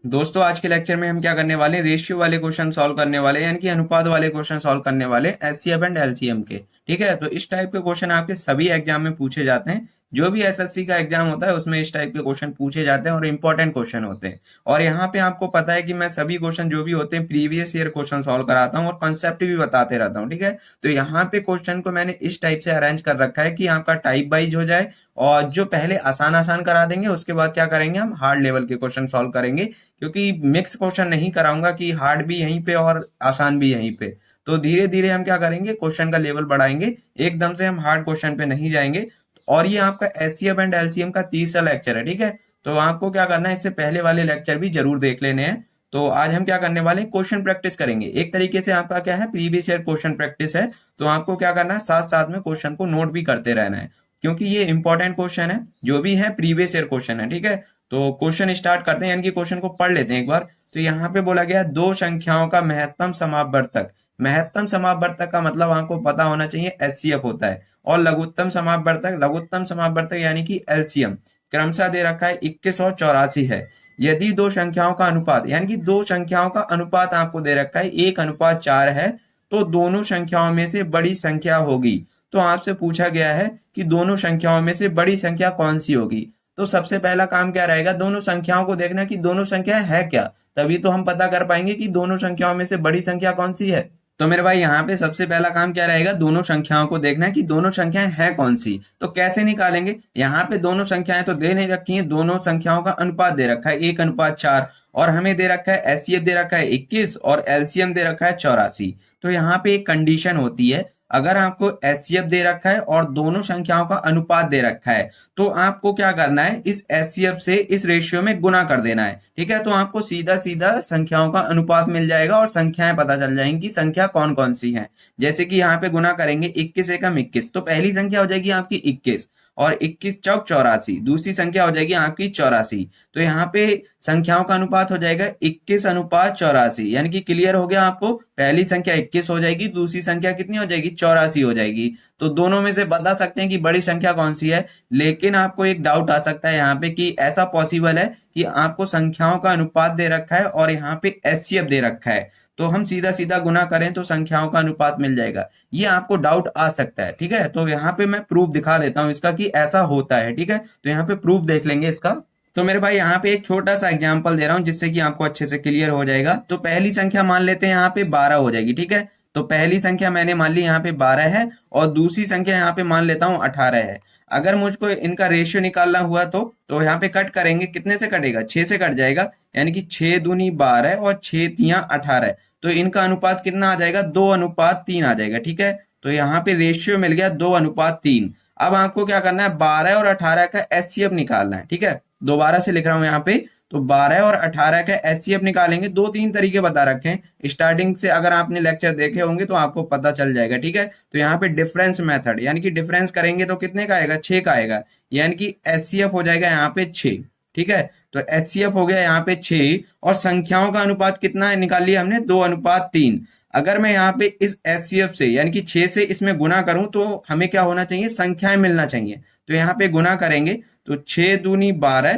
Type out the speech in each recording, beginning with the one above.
दोस्तों आज के लेक्चर में हम क्या करने वाले हैं, रेशियो वाले क्वेश्चन सॉल्व करने वाले हैं, यानी कि अनुपात वाले क्वेश्चन सॉल्व करने वाले हैं एचसीएफ एंड एलसीएम के। ठीक है, तो इस टाइप के क्वेश्चन आपके सभी एग्जाम में पूछे जाते हैं। जो भी एसएससी का एग्जाम होता है उसमें इस टाइप के क्वेश्चन पूछे जाते हैं और इंपॉर्टेंट क्वेश्चन होते हैं। और यहाँ पे आपको पता है कि मैं सभी क्वेश्चन जो भी होते हैं प्रीवियस ईयर क्वेश्चन सॉल्व कराता हूँ और कॉन्सेप्ट भी बताते रहता हूँ। ठीक है, तो यहाँ पे क्वेश्चन को मैंने इस टाइप से अरेंज कर रखा है कि आपका टाइप वाइज हो जाए, और जो पहले आसान आसान करा देंगे उसके बाद क्या करेंगे, हम हार्ड लेवल के क्वेश्चन सॉल्व करेंगे। क्योंकि मिक्स क्वेश्चन नहीं कराऊंगा कि हार्ड भी यहीं पे और आसान भी यहीं पे। तो धीरे धीरे हम क्या करेंगे, क्वेश्चन का लेवल बढ़ाएंगे, एकदम से हम हार्ड क्वेश्चन पे नहीं जाएंगे। और ये आपका एचसीएफ एंड एलसीएम का तीसरा लेक्चर है। ठीक है, तो आपको क्या करना है, इससे पहले वाले लेक्चर भी जरूर देख लेने हैं। तो आज हम क्या करने वाले हैं, क्वेश्चन प्रैक्टिस करेंगे। एक तरीके से आपका क्या है, प्रीवियस ईयर क्वेश्चन प्रैक्टिस है। तो आपको क्या करना है, साथ साथ में क्वेश्चन को नोट भी करते रहना है, क्योंकि ये इंपॉर्टेंट क्वेश्चन है, जो भी है प्रीवियस ईयर क्वेश्चन है। ठीक है, तो क्वेश्चन स्टार्ट करते हैं, यानी कि क्वेश्चन को पढ़ लेते हैं एक बार। तो यहाँ पे बोला गया दो संख्याओं का महत्तम समापवर्तक। महत्तम समापवर्तक का मतलब आपको पता होना चाहिए एचसीएफ होता है। और लघुत्तम समापवर्तक, लघुत्तम समापवर्तक यानी कि एलसीएम क्रमशः दे रखा है 21 और 84 है। यदि दो संख्याओं का अनुपात, यानी कि दो संख्याओं का अनुपात आपको दे रखा है 1:4 है, तो दोनों संख्याओं में से बड़ी संख्या होगी। तो आपसे पूछा गया है कि दोनों संख्याओं में से बड़ी संख्या कौन सी होगी। तो सबसे पहला काम क्या रहेगा, दोनों संख्याओं को देखना कि दोनों संख्या है क्या, तभी तो हम पता कर पाएंगे कि दोनों संख्याओं में से बड़ी संख्या कौन सी है। तो मेरे भाई यहाँ पे सबसे पहला काम क्या रहेगा, दोनों संख्याओं को देखना है कि दोनों संख्याएं हैं कौन सी। तो कैसे निकालेंगे, यहाँ पे दोनों संख्याएं तो दे नहीं रखी हैं, दोनों संख्याओं का अनुपात दे रखा है 1:4, और हमें दे रखा है एचसीएफ दे रखा है 21 और एलसीएम दे रखा है 84। तो यहाँ पे एक कंडीशन होती है, अगर आपको एचसीएफ दे रखा है और दोनों संख्याओं का अनुपात दे रखा है, तो आपको क्या करना है, इस एचसीएफ से इस रेशियो में गुना कर देना है। ठीक है, तो आपको सीधा सीधा संख्याओं का अनुपात मिल जाएगा और संख्याएं पता चल जाएंगी कि संख्या कौन कौन सी है। जैसे कि यहाँ पे गुना करेंगे 21 एकम 21, तो पहली संख्या हो जाएगी आपकी 21, और 21 चौक 84, दूसरी संख्या हो जाएगी आपकी 84। तो यहाँ पे संख्याओं का अनुपात हो जाएगा 21:84, यानी कि क्लियर हो गया आपको, पहली संख्या 21 हो जाएगी, दूसरी संख्या कितनी हो जाएगी, 84 हो जाएगी। तो दोनों में से बता सकते हैं कि बड़ी संख्या कौन सी है। लेकिन आपको एक डाउट आ सकता है यहाँ पे कि ऐसा पॉसिबल है कि आपको संख्याओं का अनुपात दे रखा है और यहाँ पे एचसीएफ दे रखा है, तो हम सीधा सीधा गुना करें तो संख्याओं का अनुपात मिल जाएगा। ये आपको डाउट आ सकता है। ठीक है, तो यहाँ पे मैं प्रूफ दिखा देता हूँ इसका कि ऐसा होता है। ठीक है, तो यहाँ पे प्रूफ देख लेंगे इसका। तो मेरे भाई यहाँ पे एक छोटा सा एग्जांपल दे रहा हूँ जिससे कि आपको अच्छे से क्लियर हो जाएगा। तो पहली संख्या मान लेते हैं यहाँ पे 12 हो जाएगी। ठीक है, तो पहली संख्या मैंने मान ली यहाँ पे 12 है, और दूसरी संख्या यहाँ पे मान लेता हूँ 18 है। अगर मुझको इनका रेशियो निकालना हुआ तो यहाँ पे कट करेंगे, कितने से कटेगा, 6 से कट जाएगा, यानी कि 6 दूनी 12 और 6 तियां 18। तो इनका अनुपात कितना आ जाएगा, 2:3 आ जाएगा। ठीक है, तो यहाँ पे रेशियो मिल गया 2:3। अब आपको क्या करना है, 12 और 18 का एचसीएफ निकालना है। ठीक है, दोबारा से लिख रहा हूं यहाँ पे, तो 12 और 18 का एचसीएफ निकालेंगे। दो तीन तरीके बता रखे हैं स्टार्टिंग से, अगर आपने लेक्चर देखे होंगे तो आपको पता चल जाएगा। ठीक है, तो यहाँ पे डिफरेंस मेथड, यानी कि डिफरेंस करेंगे तो कितने का आएगा, 6 का आएगा, यानी कि एचसीएफ हो जाएगा यहाँ पे 6। ठीक है, तो एचसीएफ हो गया यहाँ पे 6, और संख्याओं का अनुपात कितना है निकाल लिया हमने, 2:3। अगर मैं यहाँ पे इस एचसीएफ से, यानी कि 6 से इसमें गुना करूं तो हमें क्या होना चाहिए, संख्याएं मिलना चाहिए। तो यहाँ पे गुना करेंगे तो 6 दूनी 12,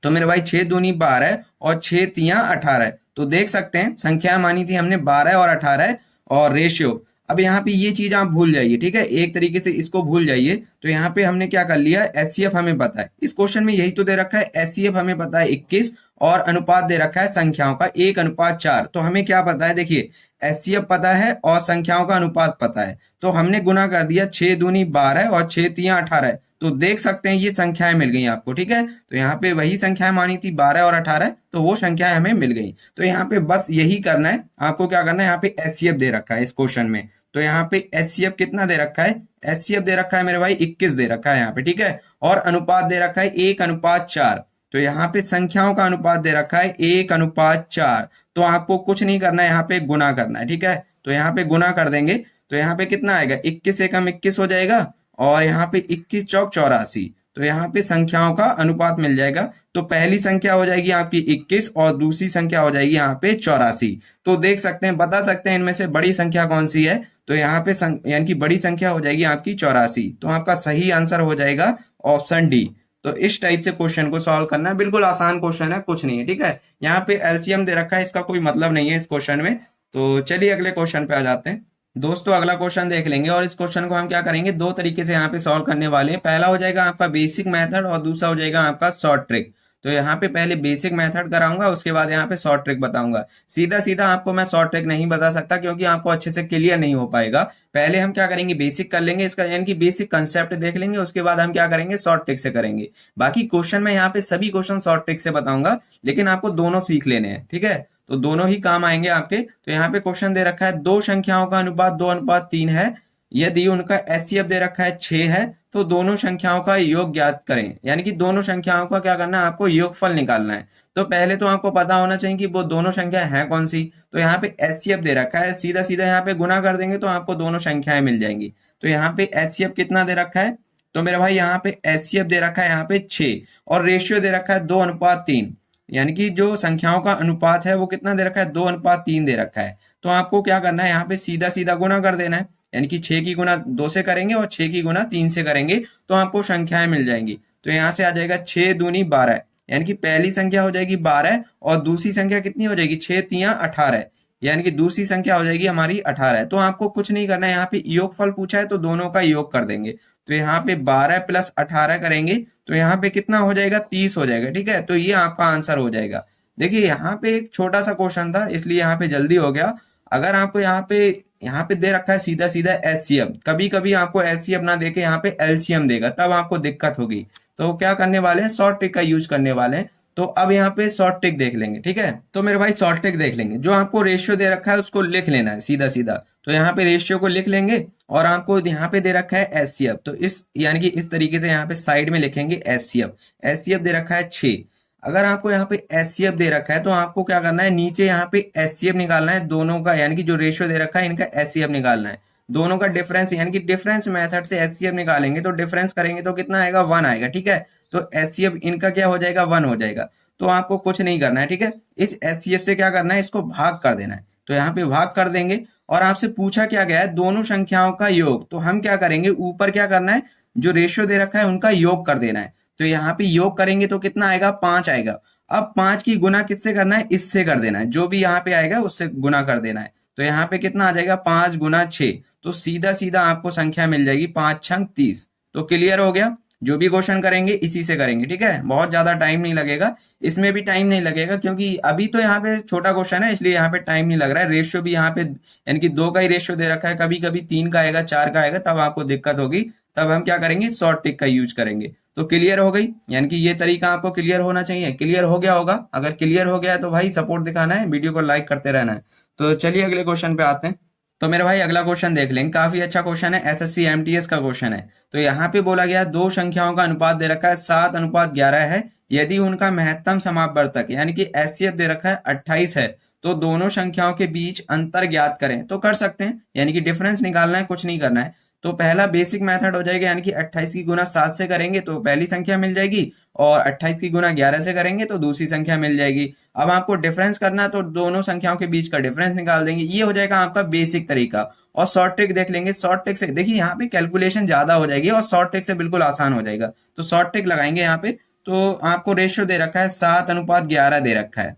तो मेरे भाई 6 दूनी 12 और 6 तियां 18। तो देख सकते हैं संख्या मानी थी हमने 12 और 18, और रेशियो। अब यहाँ पे ये चीज आप भूल जाइए। ठीक है, एक तरीके से इसको भूल जाइए। तो यहाँ पे हमने क्या कर लिया, एचसीएफ हमें पता है, इस क्वेश्चन में यही तो दे रखा है, एचसीएफ हमें पता है 21, और अनुपात दे रखा है संख्याओं का 1:4। तो हमें क्या पता है, देखिए एचसीएफ पता है और संख्याओं का अनुपात पता है, तो हमने गुना कर दिया 6 दूनी 12 और 6 तियां 18। तो देख सकते हैं ये संख्याएं मिल गई आपको। ठीक है, तो यहाँ पे वही संख्याएं मानी थी 12 और 18, तो वो संख्याएं हमें मिल गई। तो यहाँ पे बस यही करना है आपको, क्या करना है, यहाँ पे एचसीएफ दे रखा है इस क्वेश्चन में। तो यहाँ पे एचसीएफ कितना दे रखा है, एचसीएफ दे रखा है मेरे भाई 21 दे रखा है यहाँ पे। ठीक है, और अनुपात दे रखा है 1:4। तो यहाँ पे संख्याओं का अनुपात दे रखा है 1:4। तो आपको कुछ नहीं करना है, यहाँ पे गुना करना है। ठीक है, तो यहाँ पे गुना कर देंगे तो यहाँ पे कितना आएगा, 21 एकम 21 हो जाएगा, और यहाँ पे 21 चौक 84। तो यहाँ पे संख्याओं का अनुपात मिल जाएगा। तो पहली संख्या हो जाएगी आपकी 21 और दूसरी संख्या हो जाएगी यहाँ पे 84। तो देख सकते हैं, बता सकते हैं इनमें से बड़ी संख्या कौन सी है। तो यहाँ पे यानी कि बड़ी संख्या हो जाएगी आपकी 84। तो आपका सही आंसर हो जाएगा ऑप्शन डी। तो इस टाइप से क्वेश्चन को सॉल्व करना है, बिल्कुल आसान क्वेश्चन है, कुछ नहीं है, ठीक है। यहाँ पे एलसीएम दे रखा है, इसका कोई मतलब नहीं है इस क्वेश्चन में। तो चलिए अगले क्वेश्चन पे आ जाते हैं दोस्तों। अगला क्वेश्चन देख लेंगे और इस क्वेश्चन को हम क्या करेंगे, दो तरीके से यहाँ पे सॉल्व करने वाले हैं। पहला हो जाएगा आपका बेसिक मेथड और दूसरा हो जाएगा आपका शॉर्ट ट्रिक। तो यहाँ पे पहले बेसिक मेथड कराऊंगा, उसके बाद यहाँ पे शॉर्ट ट्रिक बताऊंगा। सीधा सीधा आपको मैं शॉर्ट ट्रिक नहीं बता सकता क्योंकि आपको अच्छे से क्लियर नहीं हो पाएगा। पहले हम क्या करेंगे, बेसिक कर लेंगे इसका, यानी कि बेसिक कंसेप्ट देख लेंगे, उसके बाद हम क्या करेंगे, शॉर्ट ट्रिक से करेंगे। बाकी क्वेश्चन में यहाँ पे सभी क्वेश्चन शॉर्ट ट्रिक से बताऊंगा, लेकिन आपको दोनों सीख लेने हैं, ठीक है। तो दोनों ही काम आएंगे आपके। तो यहाँ पे क्वेश्चन दे रखा है, दो संख्याओं का अनुपात 2:3 है, यदि उनका एचसीएफ दे रखा है 6 है, तो दोनों संख्याओं का योग ज्ञात करें। यानी कि दोनों संख्याओं का क्या करना है, आपको योगफल निकालना है। तो पहले तो आपको पता होना चाहिए कि वो दोनों संख्या है कौन सी। तो यहाँ पे एचसीएफ दे रखा है, सीधा सीधा यहाँ पे गुना कर देंगे तो आपको दोनों संख्याएं मिल जाएंगी। तो यहाँ पे एचसीएफ कितना दे रखा है, तो मेरे भाई यहाँ पे एचसीएफ दे रखा है यहाँ पे 6 और रेशियो दे रखा है 2:3। यानी कि जो संख्याओं का अनुपात है वो कितना दे रखा है, 2:3 दे रखा है। तो आपको क्या करना है, यहाँ पे सीधा सीधा गुना कर देना है। यानी कि 6 की गुना 2 से करेंगे और 6 की गुना 3 से करेंगे तो आपको संख्याएं मिल जाएंगी। तो यहाँ से आ जाएगा 6 दूनी 12, यानी कि पहली संख्या हो जाएगी 12 और दूसरी संख्या कितनी हो जाएगी, 6 तिया 18, यानी कि दूसरी संख्या हो जाएगी हमारी 18। तो आपको कुछ नहीं करना है, यहाँ पे योगफल पूछा है तो दोनों का योग कर देंगे। तो यहाँ पे 12 + 18 करेंगे तो यहाँ पे कितना हो जाएगा, 30 हो जाएगा, ठीक है। तो ये आपका आंसर हो जाएगा। देखिए यहाँ पे एक छोटा सा क्वेश्चन था इसलिए यहाँ पे जल्दी हो गया। अगर आपको यहाँ पे दे रखा है सीधा सीधा एचसीएफ, कभी कभी आपको एचसीएफ ना देके यहाँ पे एलसीएम देगा, तब आपको दिक्कत होगी। तो क्या करने वाले हैं, शॉर्ट ट्रिक का यूज करने वाले हैं। तो अब यहाँ पे शॉर्ट ट्रिक देख लेंगे, ठीक है। तो मेरे भाई शॉर्ट ट्रिक देख लेंगे, जो आपको रेशियो दे रखा है उसको लिख लेना है सीधा सीधा। तो यहाँ पे रेशियो को लिख लेंगे और आपको यहाँ पे दे रखा है एचसीएफ, तो इस यानी कि इस तरीके से यहाँ पे साइड में लिखेंगे एचसीएफ। एचसीएफ दे रखा है 6। अगर आपको यहाँ पे एचसीएफ दे रखा है तो आपको क्या करना है, नीचे यहाँ पे एचसीएफ निकालना है दोनों का, यानी कि जो रेशियो दे रखा है इनका एचसीएफ निकालना है। दोनों का डिफरेंस, यानी कि डिफरेंस मेथड से एचसीएफ निकालेंगे तो डिफरेंस करेंगे तो कितना आएगा, 1 आएगा, ठीक है। तो एचसीएफ इनका क्या हो जाएगा, 1 हो जाएगा। तो आपको कुछ नहीं करना है, ठीक है। इस एचसीएफ से क्या करना है, इसको भाग कर देना है। तो यहाँ पे भाग कर देंगे और आपसे पूछा क्या गया है, दोनों संख्याओं का योग। तो हम क्या करेंगे, ऊपर क्या करना है, जो रेशियो दे रखा है उनका योग कर देना है। तो यहाँ पे योग करेंगे तो कितना आएगा, 5 आएगा। अब 5 की गुना किससे करना है, इससे कर देना है, जो भी यहाँ पे आएगा उससे गुना कर देना है। तो यहाँ पे कितना आ जाएगा, 5 × 6। तो सीधा सीधा आपको संख्या मिल जाएगी 5 × 6 = 30। तो क्लियर हो गया। जो भी क्वेश्चन करेंगे इसी से करेंगे, ठीक है। बहुत ज्यादा टाइम नहीं लगेगा, इसमें भी टाइम नहीं लगेगा क्योंकि अभी तो यहाँ पे छोटा क्वेश्चन है इसलिए यहाँ पे टाइम नहीं लग रहा है। रेशियो भी यहाँ पे यानी कि 2 का ही रेशियो दे रखा है, कभी कभी 3 का आएगा, 4 का आएगा, तब आपको दिक्कत होगी। तब हम क्या करेंगे, शॉर्ट ट्रिक का यूज करेंगे। तो क्लियर हो गई, यानी कि ये तरीका आपको क्लियर होना चाहिए। क्लियर हो गया होगा, अगर क्लियर हो गया है तो भाई सपोर्ट दिखाना है, वीडियो को लाइक करते रहना है। तो चलिए अगले क्वेश्चन पे आते हैं। तो मेरे भाई अगला क्वेश्चन देख लेंगे, काफी अच्छा क्वेश्चन है, एसएससी एमटीएस का क्वेश्चन है। तो यहाँ पे बोला गया दो संख्याओं का अनुपात दे रखा है 7:11 है, यदि उनका महत्तम समापवर्तक यानी कि एचसीएफ दे रखा है 28 है, तो दोनों संख्याओं के बीच अंतर ज्ञात करें। तो कर सकते हैं, यानी कि डिफरेंस निकालना है, कुछ नहीं करना है। तो पहला बेसिक मेथड हो जाएगा, यानी कि 28 की गुना 7 से करेंगे तो पहली संख्या मिल जाएगी और 28 की गुना 11 से करेंगे तो दूसरी संख्या मिल जाएगी। अब आपको डिफरेंस करना है तो दोनों संख्याओं के बीच का डिफरेंस निकाल देंगे। ये हो जाएगा आपका बेसिक तरीका। और शॉर्ट ट्रिक देख लेंगे। शॉर्ट ट्रिक से देखिए यहाँ पे कैलकुलेशन ज्यादा हो जाएगी और शॉर्ट ट्रिक से बिल्कुल आसान हो जाएगा। तो शॉर्ट ट्रिक लगाएंगे यहाँ पे। तो आपको रेशियो दे रखा है 7:11 दे रखा है,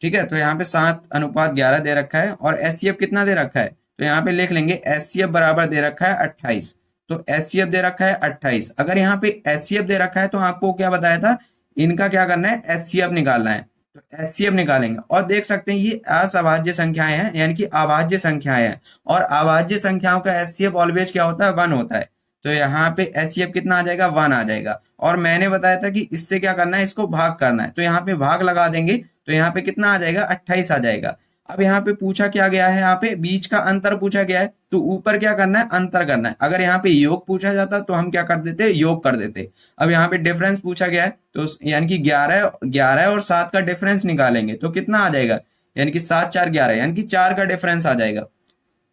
ठीक है। तो यहाँ पे 7:11 दे रखा है और एचसीएफ कितना दे रखा है, तो यहाँ पे लिख लेंगे एचसीएफ बराबर दे रखा है 28। तो एचसीएफ दे रखा है 28। अगर यहाँ पे एचसीएफ दे रखा है तो आपको क्या बताया था, इनका क्या करना है, एचसीएफ निकालना है। तो एचसीएफ निकालेंगे और देख सकते हैं ये असभाज्य संख्याएं हैं, यानी कि अभाज्य संख्याएं हैं। और अभाज्य संख्याओं का एचसीएफ ऑलवेज क्या होता है, 1 होता है। तो यहाँ पे एचसीएफ कितना आ जाएगा, 1 आ जाएगा। और मैंने बताया था कि इससे क्या करना है, इसको भाग करना है। तो यहाँ पे भाग लगा देंगे तो यहाँ पे कितना आ जाएगा, 28 आ जाएगा। अब यहाँ पे पूछा क्या गया है, यहाँ पे बीच का अंतर पूछा गया है। तो ऊपर क्या करना है, अंतर करना है। अगर यहाँ पे योग पूछा जाता तो हम क्या कर देते, योग कर देते। अब यहाँ पे डिफरेंस पूछा गया है तो यानी कि 11 और 7 का डिफरेंस निकालेंगे तो कितना आ जाएगा, यानी कि 7 4 11, यानी कि 4 का डिफरेंस आ जाएगा।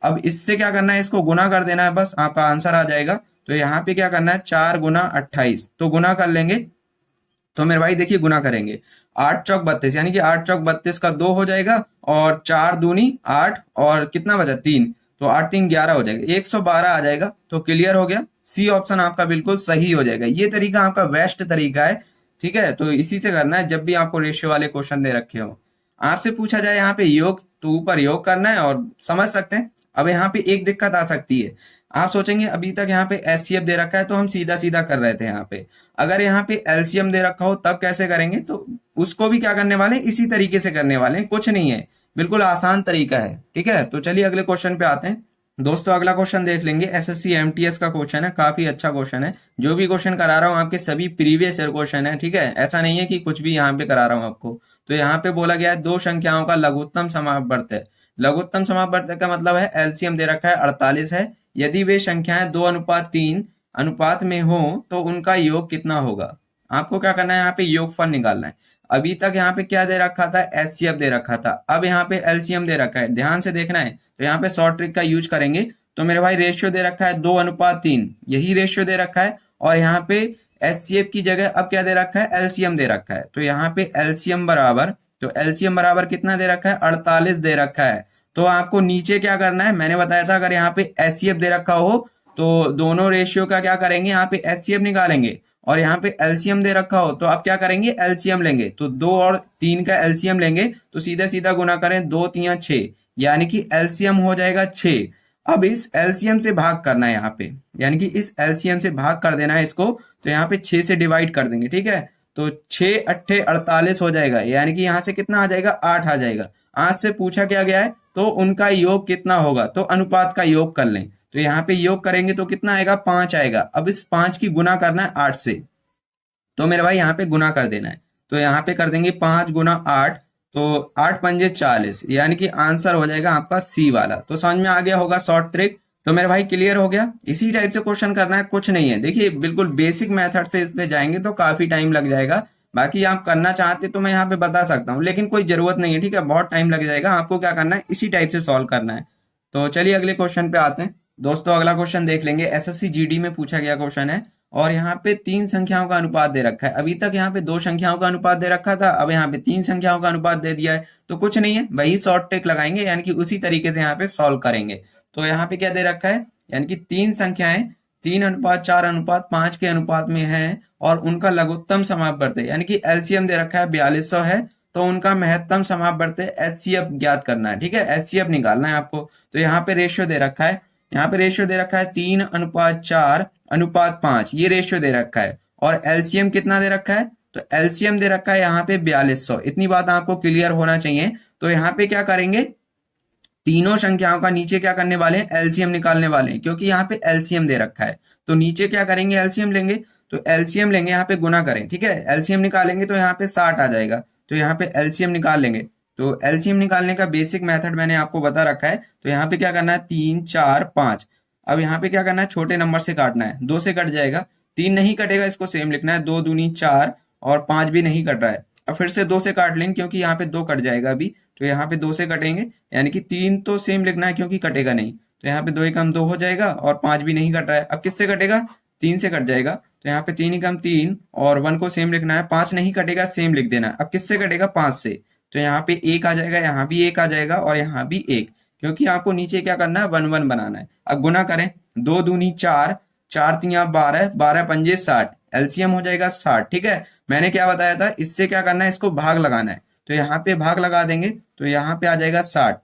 अब इससे क्या करना है, इसको गुना कर देना है, बस आपका आंसर आ जाएगा। तो यहाँ पे क्या करना है, 4 × 28। तो गुना कर लेंगे। तो मेरे भाई देखिए गुना करेंगे, 8 चौक 32, यानी कि 8 चौक 32 का 2 हो जाएगा और 4 दूनी 8 और कितना बचा 3। तो 8 3 11 हो जाएगा, 112 आ जाएगा। तो क्लियर हो गया, सी ऑप्शन आपका बिल्कुल सही हो जाएगा। ये तरीका आपका बेस्ट तरीका है, ठीक है। तो इसी से करना है जब भी आपको रेशियो वाले क्वेश्चन दे रखे हो। आपसे पूछा जाए यहाँ पे योग, तो ऊपर योग करना है और समझ सकते हैं। अब यहाँ पे एक दिक्कत आ सकती है, आप सोचेंगे अभी तक यहाँ पे एचसीएफ दे रखा है तो हम सीधा सीधा कर रहे थे यहाँ पे, अगर यहाँ पे एलसीएम दे रखा हो तब कैसे करेंगे? तो उसको भी क्या करने वाले हैं, इसी तरीके से करने वाले हैं, कुछ नहीं है, बिल्कुल आसान तरीका है, ठीक है। तो चलिए अगले क्वेश्चन पे आते हैं। दोस्तों अगला क्वेश्चन देख लेंगे, एसएससी एमटीएस का क्वेश्चन है, काफी अच्छा क्वेश्चन है। जो भी क्वेश्चन करा रहा हूँ आपके सभी प्रीवियस ईयर क्वेश्चन है, ठीक है, ऐसा नहीं है कि कुछ भी यहाँ पे करा रहा हूँ आपको। तो यहाँ पे बोला गया है दो संख्याओं का लघुत्तम समापवर्त। लघुत्तम समापवर्त का मतलब है एलसीएम दे रखा है 48 है, यदि वे संख्याएं 2:3 अनुपात में हो तो उनका योग कितना होगा? आपको क्या करना है, यहाँ पे योगफल निकालना है। अभी तक यहाँ पे क्या दे रखा था, एचसीएफ दे रखा था, अब यहाँ पे एलसीएम दे रखा है, ध्यान से देखना है। तो यहाँ पे शॉर्ट ट्रिक का यूज करेंगे। तो मेरे भाई रेशियो दे रखा है 2:3, यही रेशियो दे रखा है, और यहाँ पे एचसीएफ की जगह अब क्या दे रखा है, एलसीएम दे रखा है। तो यहाँ पे एलसीएम बराबर, तो एलसीएम बराबर कितना दे रखा है, 48 दे रखा है। तो आपको नीचे क्या करना है, मैंने बताया था अगर यहाँ पे एचसीएफ दे रखा हो तो दोनों रेशियो का क्या करेंगे, यहाँ पे एचसीएफ निकालेंगे, और यहाँ पे एलसीएम दे रखा हो तो आप क्या करेंगे, एलसीएम लेंगे। तो 2 और 3 का एलसीएम लेंगे, तो सीधा सीधा गुना करें, 2 3 6, यानी कि एलसीएम हो जाएगा 6। अब इस एलसीएम से भाग करना है यहाँ पे, यानी कि इस एलसीएम से भाग कर देना है इसको। तो यहाँ पे 6 से डिवाइड कर देंगे, ठीक है। तो 6 8 48 हो जाएगा, यानी कि यहाँ से कितना आ जाएगा, 8 आ जाएगा। आज से पूछा क्या गया है, तो उनका योग कितना होगा, तो अनुपात का योग कर लें। तो यहाँ पे योग करेंगे तो कितना आएगा, 5 आएगा। अब इस 5 की गुना करना है 8 से, तो मेरे भाई यहाँ पे गुना कर देना है। तो यहाँ पे कर देंगे 5 गुना 8, तो 8 पंजे 40, यानी कि आंसर हो जाएगा आपका सी वाला। तो समझ में आ गया होगा शॉर्ट ट्रिक। तो मेरे भाई क्लियर हो गया। इसी टाइप से क्वेश्चन करना है, कुछ नहीं है। देखिए बिल्कुल बेसिक मेथड से इस पे जाएंगे तो काफी टाइम लग जाएगा। बाकी आप करना चाहते तो मैं यहाँ पे बता सकता हूँ, लेकिन कोई जरूरत नहीं है, ठीक है, बहुत टाइम लग जाएगा। आपको क्या करना है, इसी टाइप से सॉल्व करना है। तो चलिए अगले क्वेश्चन पे आते हैं। दोस्तों अगला क्वेश्चन देख लेंगे, एसएससी जीडी में पूछा गया क्वेश्चन है, और यहाँ पे 3 संख्याओं का अनुपात दे रखा है। अभी तक यहाँ पे 2 संख्याओं का अनुपात दे रखा था, अब यहाँ पे 3 संख्याओं का अनुपात दे दिया है। तो कुछ नहीं है, वही शॉर्ट ट्रिक लगाएंगे, यानी कि उसी तरीके से यहाँ पे सॉल्व करेंगे। तो यहाँ पे क्या दे रखा है, यानी कि 3 संख्याएं 3:4:5 के अनुपात में है, और उनका लघुत्तम समापवर्त है, यानी कि एलसीएम दे रखा है 4200 है, तो उनका महत्तम समापवर्त एचसीएफ ज्ञात करना है, ठीक है, एचसीएफ निकालना है आपको। तो यहाँ पे रेशियो दे रखा है, यहाँ पे रेशियो दे रखा है 3:4:5, ये रेशियो दे रखा है, और एलसीएम कितना दे रखा है, तो एलसीएम दे रखा है यहाँ पे 4200। इतनी बात आपको क्लियर होना चाहिए। तो यहाँ पे क्या करेंगे, तीनों संख्याओं का नीचे क्या करने वाले हैं, एलसीएम निकालने वाले हैं, क्योंकि यहाँ पे एलसीएम दे रखा है। तो नीचे क्या करेंगे, एलसीएम लेंगे। तो एलसीएम लेंगे, यहाँ पे गुना करें, ठीक है, एलसीएम निकालेंगे तो यहाँ पे 60 आ जाएगा। तो यहाँ पे एलसीएम निकाल लेंगे। तो एलसीएम निकालने का बेसिक मेथड मैंने आपको बता रखा है। तो यहाँ पे क्या करना है, 3 4 5। अब यहाँ पे क्या करना है, छोटे नंबर से काटना है, 2 से कट जाएगा, 3 नहीं कटेगा, इसको सेम लिखना है, 2 दूनी 4, और 5 भी नहीं कट रहा है। अब फिर से 2 से काट लेंगे, क्योंकि यहाँ पे 2 कट जाएगा अभी। तो यहाँ पे 2 से कटेंगे, यानी कि 3 तो सेम लिखना है, क्योंकि कटेगा नहीं। तो यहाँ पे 2 एकम 2 हो जाएगा, और 5 भी नहीं कट रहा है। अब किससे कटेगा, 3 से कट जाएगा। तो यहाँ पे 3 एकम 3, और 1 को सेम लिखना है, 5 नहीं कटेगा, सेम लिख देना है। अब किससे कटेगा, 5 से। तो यहाँ पे 1 आ जाएगा, यहाँ भी 1 आ जाएगा, और यहाँ भी 1, क्योंकि आपको नीचे क्या करना है, 1 1 बनाना है। अब गुना करें, 2 दूनी 4, 4 3 12, 12 पंजे 60, एलसीएम हो जाएगा 60, ठीक है। मैंने क्या बताया था, इससे क्या करना है, इसको भाग लगाना है। तो यहाँ पे भाग लगा देंगे, तो यहाँ पे आ जाएगा 60।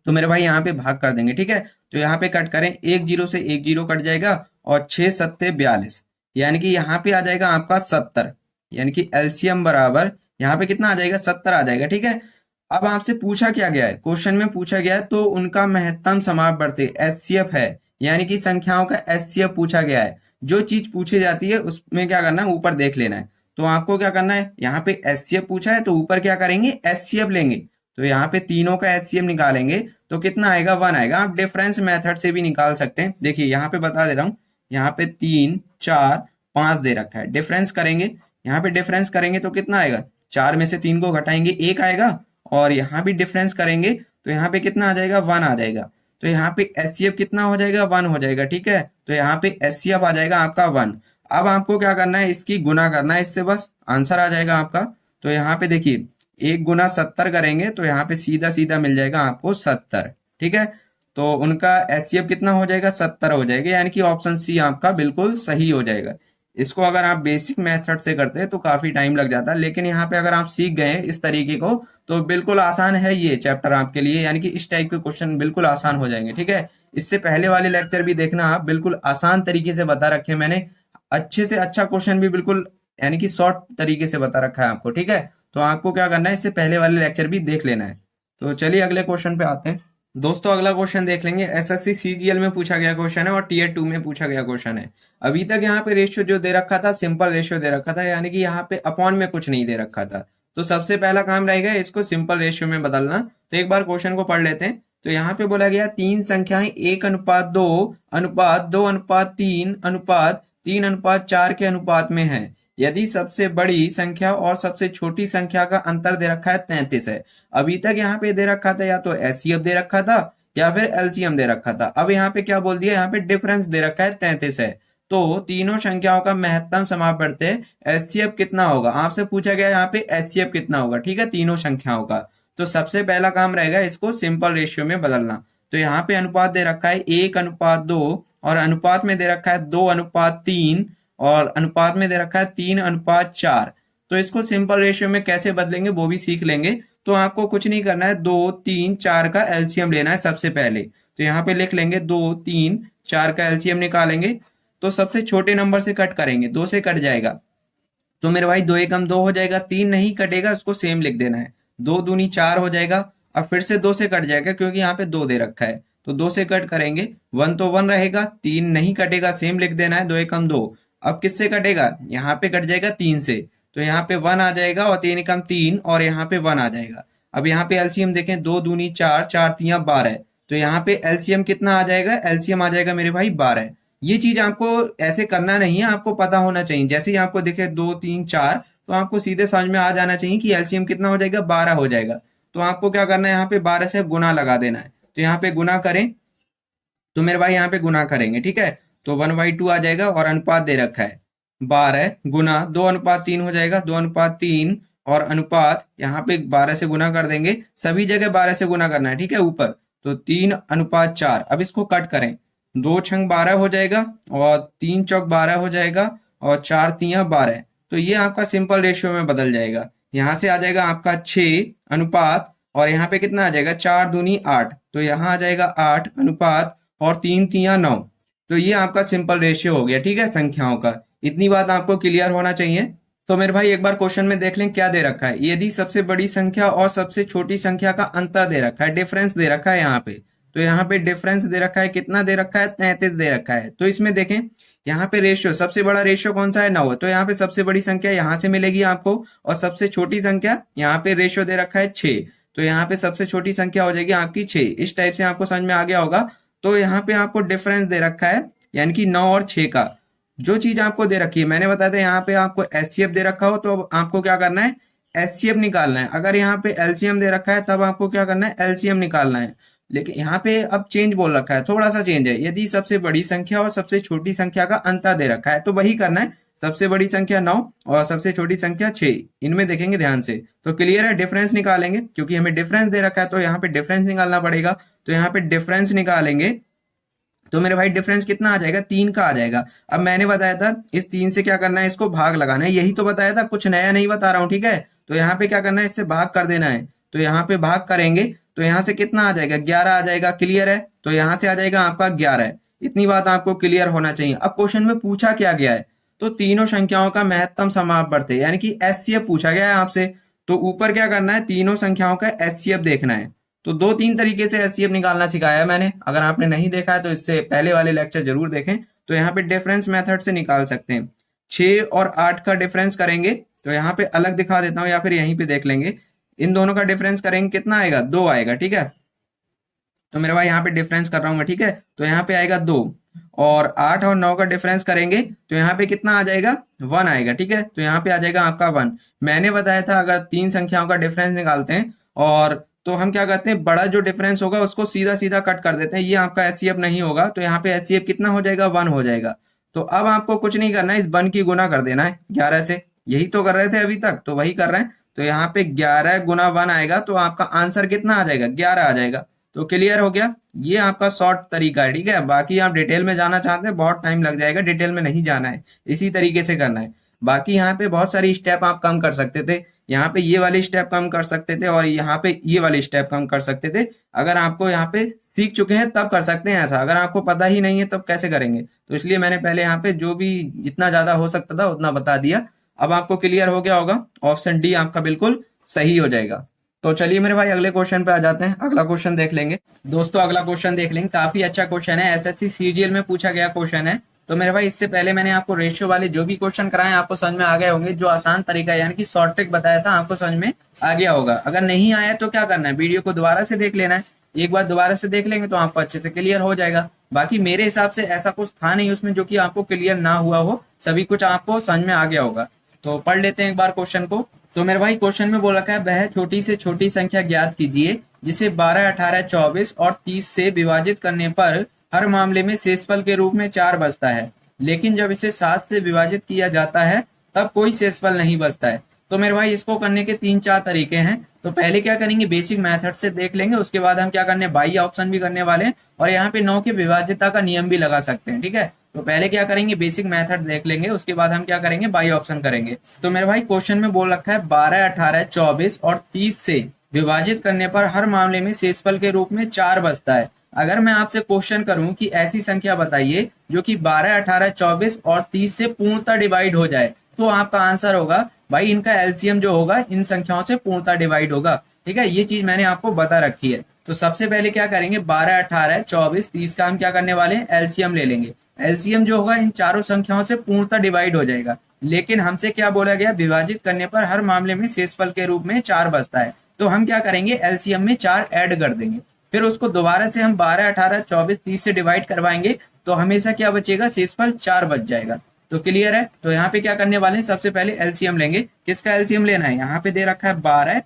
तो मेरे भाई यहाँ पे भाग कर देंगे, ठीक है। तो यहाँ पे कट करें, 1 0 से 1 0 कट जाएगा, और 6 7 42, यानी कि यहाँ पे आ जाएगा आपका 70, यानी कि एलसीएम बराबर यहाँ पे कितना आ जाएगा, 70 आ जाएगा, ठीक है। अब आपसे पूछा क्या गया है, क्वेश्चन में पूछा गया है, तो उनका महत्तम समापवर्त एचसीएफ है, यानी कि संख्याओं का एचसीएफ पूछा गया है। जो चीज पूछी जाती है उसमें क्या करना है, ऊपर देख लेना है। तो आपको क्या करना है, यहाँ पे एचसीएफ पूछा है, तो ऊपर क्या करेंगे, एचसीएफ लेंगे। तो यहाँ पे तीनों का एचसीएफ निकालेंगे, तो कितना आएगा, 1 आएगा। आप डिफरेंस मेथड से भी निकाल सकते हैं। देखिए यहाँ पे बता दे रहा हूँ, यहाँ पे 3 4 5 दे रखा है, डिफरेंस करेंगे, यहाँ पे डिफरेंस करेंगे तो कितना आएगा, 4 में से 3 को घटाएंगे, 1 आएगा, और यहाँ भी डिफरेंस करेंगे तो यहाँ पे कितना आ जाएगा, 1 आ जाएगा। तो यहाँ पे एचसीएफ कितना हो जाएगा, 1 हो जाएगा, ठीक है। तो यहाँ पे एचसीएफ आ जाएगा आपका 1। अब आपको क्या करना है, इसकी गुना करना है इससे, बस आंसर आ जाएगा आपका। तो यहाँ पे देखिए 1 गुना 70 करेंगे, तो यहाँ पे सीधा सीधा मिल जाएगा आपको 70, ठीक है। तो उनका एचसीएफ कितना हो जाएगा, 70 हो जाएगा, यानी कि ऑप्शन सी आपका बिल्कुल सही हो जाएगा। इसको अगर आप बेसिक मेथड से करते हैं तो काफी टाइम लग जाता है, लेकिन यहाँ पे अगर आप सीख गए इस तरीके को तो बिल्कुल आसान है ये चैप्टर आपके लिए, यानी कि इस टाइप के क्वेश्चन बिल्कुल आसान हो जाएंगे। ठीक है, इससे पहले वाले लेक्चर भी देखना आप, बिल्कुल आसान तरीके से बता रखे मैंने, अच्छे से अच्छा क्वेश्चन भी बिल्कुल यानी कि शॉर्ट तरीके से बता रखा है आपको। ठीक है, तो आपको क्या करना है, इससे पहले वाले लेक्चर भी देख लेना है। तो चलिए अगले क्वेश्चन पे आते हैं दोस्तों। अगला क्वेश्चन देख लेंगे, एसएससी सीजीएल में पूछा गया क्वेश्चन है और टीयर 2 में पूछा गया क्वेश्चन है। अभी तक यहाँ पे रेशियो जो दे रखा था सिंपल रेशियो दे रखा था, यानी कि यहाँ पे अपॉन में कुछ नहीं दे रखा था। तो सबसे पहला काम रहेगा इसको सिंपल रेशियो में बदलना। तो एक बार क्वेश्चन को पढ़ लेते हैं। तो यहाँ पे बोला गया 3 संख्याएं 1:2 अनुपात 2:3 अनुपात 3:4 के अनुपात में है। यदि सबसे बड़ी संख्या और सबसे छोटी संख्या का अंतर दे रखा है 33 है। अभी तक यहाँ पे दे रखा था या तो एचसीएफ दे रखा था या फिर एलसीएम दे रखा था। अब यहाँ पे क्या बोल दिया, यहाँ पे डिफरेंस दे रखा है 33 है। तो तीनों संख्याओं का महत्तम समापवर्त एचसीएफ कितना होगा, आपसे पूछा गया यहाँ पे एचसीएफ कितना होगा। ठीक है, तीनों संख्याओं का। तो सबसे पहला काम रहेगा इसको सिंपल रेशियो में बदलना। तो यहाँ पे अनुपात दे रखा है 1:2 और अनुपात में दे रखा है 2:3 और अनुपात में दे रखा है 3:4। तो इसको सिंपल रेशियो में कैसे बदलेंगे वो भी सीख लेंगे। तो आपको कुछ नहीं करना है, 2, 3, 4 का एलसीएम लेना है सबसे पहले। तो यहाँ पे लिख लेंगे 2, 3, 4 का एलसीएम निकालेंगे। तो सबसे छोटे नंबर से कट करेंगे, 2 से कट जाएगा। तो मेरे भाई 2 एकम 2 हो जाएगा, 3 नहीं कटेगा, उसको सेम लिख देना है। 2 दूनी 4 हो जाएगा। अब फिर से 2 से कट जाएगा क्योंकि यहाँ पे 2 दे रखा है। तो 2 से कट करेंगे, 1 तो 1 रहेगा, 3 नहीं कटेगा, सेम लिख देना है। 2 एकम 2। अब किससे कटेगा, यहाँ पे कट जाएगा 3 से। तो यहाँ पे 1 आ जाएगा और 3 एकम 3 और यहाँ पे 1 आ जाएगा। अब यहाँ पे एलसीएम देखें, 2 दूनी 4, 4 तियां 12। तो यहाँ पे एलसीएम कितना आ जाएगा, एलसीएम आ जाएगा मेरे भाई 12। ये चीज आपको ऐसे करना नहीं है, आपको पता होना चाहिए। जैसे ही आपको दिखे 2, 3, 4 तो आपको सीधे समझ में आ जाना चाहिए कि एलसीएम कितना हो जाएगा, 12 हो जाएगा। तो आपको क्या करना है, यहाँ पे 12 से गुना लगा देना है। तो यहाँ पे गुना करें, तो मेरे भाई यहाँ पे गुना करेंगे। ठीक है, तो 1/2 आ जाएगा और अनुपात दे रखा है 12 गुना 2:3 हो जाएगा, 2:3 और अनुपात यहाँ पे 12 से गुना कर देंगे, सभी जगह 12 से गुना करना है। ठीक है, ऊपर तो 3:4। अब इसको कट करें, 2 छंग 12 हो जाएगा और 3 चौक 12 हो जाएगा और 4 तियां 12। तो ये आपका सिंपल रेशियो में बदल जाएगा। यहाँ से आ जाएगा आपका 6 अनुपात और यहाँ पे कितना आ जाएगा, 4 दूनी 8। तो यहाँ आ जाएगा 8 अनुपात और 3 तियां 9। तो ये आपका सिंपल रेशियो हो गया। ठीक है, संख्याओं का। इतनी बात आपको क्लियर होना चाहिए। तो मेरे भाई एक बार क्वेश्चन में देख लें क्या दे रखा है। यदि सबसे बड़ी संख्या और सबसे छोटी संख्या का अंतर दे रखा है, डिफरेंस दे रखा है यहाँ पे। तो यहाँ पे डिफरेंस दे रखा है, कितना दे रखा है, 33 दे रखा है। तो इसमें देखें यहाँ पे रेशियो, सबसे बड़ा रेशियो कौन सा है, 9। तो यहाँ पे सबसे बड़ी संख्या यहाँ से मिलेगी आपको और सबसे छोटी संख्या यहाँ पे रेशियो दे रखा है 6। तो यहाँ पे सबसे छोटी संख्या हो जाएगी आपकी 6। इस टाइप से आपको समझ में आ गया होगा। तो यहाँ पे आपको डिफरेंस दे रखा है, यानी कि 9 और 6 का। जो चीज आपको दे रखी है, मैंने बताया था यहाँ पे आपको एचसीएफ दे रखा हो तो आपको क्या करना है, एचसीएफ निकालना है। अगर यहाँ पे एलसीएम दे रखा है तब आपको क्या करना है, एलसीएम निकालना है। लेकिन यहाँ पे अब चेंज बोल रखा है, थोड़ा सा चेंज है। यदि सबसे बड़ी संख्या और सबसे छोटी संख्या का अंतर दे रखा है तो वही करना है। सबसे बड़ी संख्या 9 और सबसे छोटी संख्या 6, इनमें देखेंगे ध्यान से तो क्लियर है। डिफरेंस निकालेंगे क्योंकि हमें डिफरेंस दे रखा है तो यहाँ पे डिफरेंस निकालना पड़ेगा। तो यहाँ पे डिफरेंस निकालेंगे तो मेरे भाई डिफरेंस कितना आ जाएगा, 3 का आ जाएगा। अब मैंने बताया था इस 3 से क्या करना है, इसको भाग लगाना है, यही तो बताया था, कुछ नया नहीं बता रहा हूँ। ठीक है, तो यहाँ पे क्या करना है, इससे भाग कर देना है। तो यहाँ पे भाग करेंगे तो यहाँ से कितना आ जाएगा, 11 आ जाएगा। क्लियर है, तो यहाँ से आ जाएगा आपका 11। इतनी बात आपको क्लियर होना चाहिए। अब क्वेश्चन में पूछा क्या गया है, तो तीनों संख्याओं का महत्तम समापवर्त यानी कि एचसीएफ पूछा गया है आपसे। तो ऊपर क्या करना है, तीनों संख्याओं का एचसीएफ देखना है। तो 2-3 तरीके से एचसीएफ निकालना सिखाया है मैंने, अगर आपने नहीं देखा है तो इससे पहले वाले लेक्चर जरूर देखें। तो यहाँ पे डिफरेंस मेथड से निकाल सकते हैं। 6 और 8 का डिफरेंस करेंगे तो यहाँ पे अलग दिखा देता हूँ या फिर यहीं पे देख लेंगे। इन दोनों का डिफरेंस करेंगे, कितना आएगा, 2 आएगा। ठीक है, तो मेरे भाई यहाँ पे डिफरेंस कर रहा हूँ मैं। ठीक है, तो यहाँ पे आएगा 2 और 8 और 9 का डिफरेंस करेंगे तो यहाँ पे कितना आ जाएगा, 1 आएगा। ठीक है, तो यहाँ पे आ जाएगा आपका 1। मैंने बताया था अगर 3 संख्याओं का डिफरेंस निकालते हैं और तो हम क्या करते हैं, बड़ा जो डिफरेंस होगा उसको सीधा सीधा कट कर देते हैं, ये आपका एचसीएफ नहीं होगा। तो यहाँ पे एचसीएफ कितना हो जाएगा, 1 हो जाएगा। तो अब आपको कुछ नहीं करना है, इस 1 की गुना कर देना है 11 से। यही तो कर रहे थे अभी तक, तो वही कर रहे हैं। तो यहाँ पे 11 गुना 1 आएगा तो आपका आंसर कितना आ जाएगा, 11 आ जाएगा। तो क्लियर हो गया, ये आपका शॉर्ट तरीका है, ठीक है। बाकी आप डिटेल में जाना चाहते हैं बहुत टाइम लग जाएगा, डिटेल में नहीं जाना है, इसी तरीके से करना है। बाकी यहाँ पे बहुत सारी स्टेप आप कम कर सकते थे, यहाँ पे ये वाले स्टेप कम कर सकते थे और यहाँ पे ये वाले स्टेप कम कर सकते थे। अगर आपको यहाँ पे सीख चुके हैं तब कर सकते हैं ऐसा, अगर आपको पता ही नहीं है तब कैसे करेंगे। तो इसलिए मैंने पहले यहाँ पे जो भी जितना ज्यादा हो सकता था उतना बता दिया। अब आपको क्लियर हो गया होगा, ऑप्शन डी आपका बिल्कुल सही हो जाएगा। तो चलिए मेरे भाई अगले क्वेश्चन पे आ जाते हैं, अगला क्वेश्चन देख लेंगे। दोस्तों अगला क्वेश्चन देख लेंगे, काफी अच्छा क्वेश्चन है, एसएससी सीजीएल में पूछा गया क्वेश्चन है। तो मेरे भाई इससे पहले मैंने आपको रेशियो वाले जो भी क्वेश्चन कराए आपको समझ में आ गए होंगे, जो आसान तरीका यानी कि शॉर्ट ट्रिक बताया था आपको समझ में आ गया होगा। अगर नहीं आया तो क्या करना है, वीडियो को दोबारा से देख लेना है, एक बार दोबारा से देख लेंगे तो आपको अच्छे से क्लियर हो जाएगा। बाकी मेरे हिसाब से ऐसा कुछ था नहीं उसमें जो कि आपको क्लियर ना हुआ हो, सभी कुछ आपको समझ में आ गया होगा। तो पढ़ लेते हैं एक बार क्वेश्चन को। तो मेरे भाई क्वेश्चन में बोल रखा है, वह छोटी से छोटी संख्या ज्ञात कीजिए जिसे 12, 18, 24 और 30 से विभाजित करने पर हर मामले में शेषफल के रूप में 4 बचता है, लेकिन जब इसे 7 से विभाजित किया जाता है तब कोई शेषफल नहीं बचता है। तो मेरे भाई इसको करने के 3-4 तरीके हैं। तो पहले क्या करेंगे, बेसिक मेथड से देख लेंगे, उसके बाद हम क्या करने, बाई ऑप्शन भी करने वाले हैं और यहाँ पे 9 के विभाज्यता का नियम भी लगा सकते हैं, ठीक है। तो पहले क्या करेंगे, बेसिक मेथड देख लेंगे, उसके बाद हम क्या करेंगे, बाई ऑप्शन करेंगे। तो मेरे भाई क्वेश्चन में बोल रखा है 12, 18, 24 और 30 से विभाजित करने पर हर मामले में शेषफल के रूप में 4 बचता है। अगर मैं आपसे क्वेश्चन करूं कि ऐसी संख्या बताइए जो कि 12, 18, 24 और 30 से पूर्णतः डिवाइड हो जाए, तो आपका आंसर होगा भाई इनका एलसीएम जो होगा इन संख्याओं से पूर्णतः डिवाइड होगा, ठीक है। ये चीज मैंने आपको बता रखी है। तो सबसे पहले क्या करेंगे, 12, 18, 24, 30 का हम क्या करने वाले हैं, एलसीएम ले लेंगे। एलसीएम जो होगा इन चारों संख्याओं से पूर्णतः डिवाइड हो जाएगा, लेकिन हमसे क्या बोला गया, विभाजित करने पर हर मामले में शेषफल के रूप में 4 बचता है। तो हम क्या करेंगे, एलसीएम में 4 ऐड कर देंगे, फिर उसको दोबारा से हम 12, 18, 24, 30 से डिवाइड करवाएंगे, तो हमेशा क्या बचेगा, शेषफल 4 बच जाएगा। तो क्लियर है। तो यहाँ पे क्या करने वाले हैं, सबसे पहले एलसीएम लेंगे। किसका एलसीएम लेना है, यहाँ पे दे रखा है 12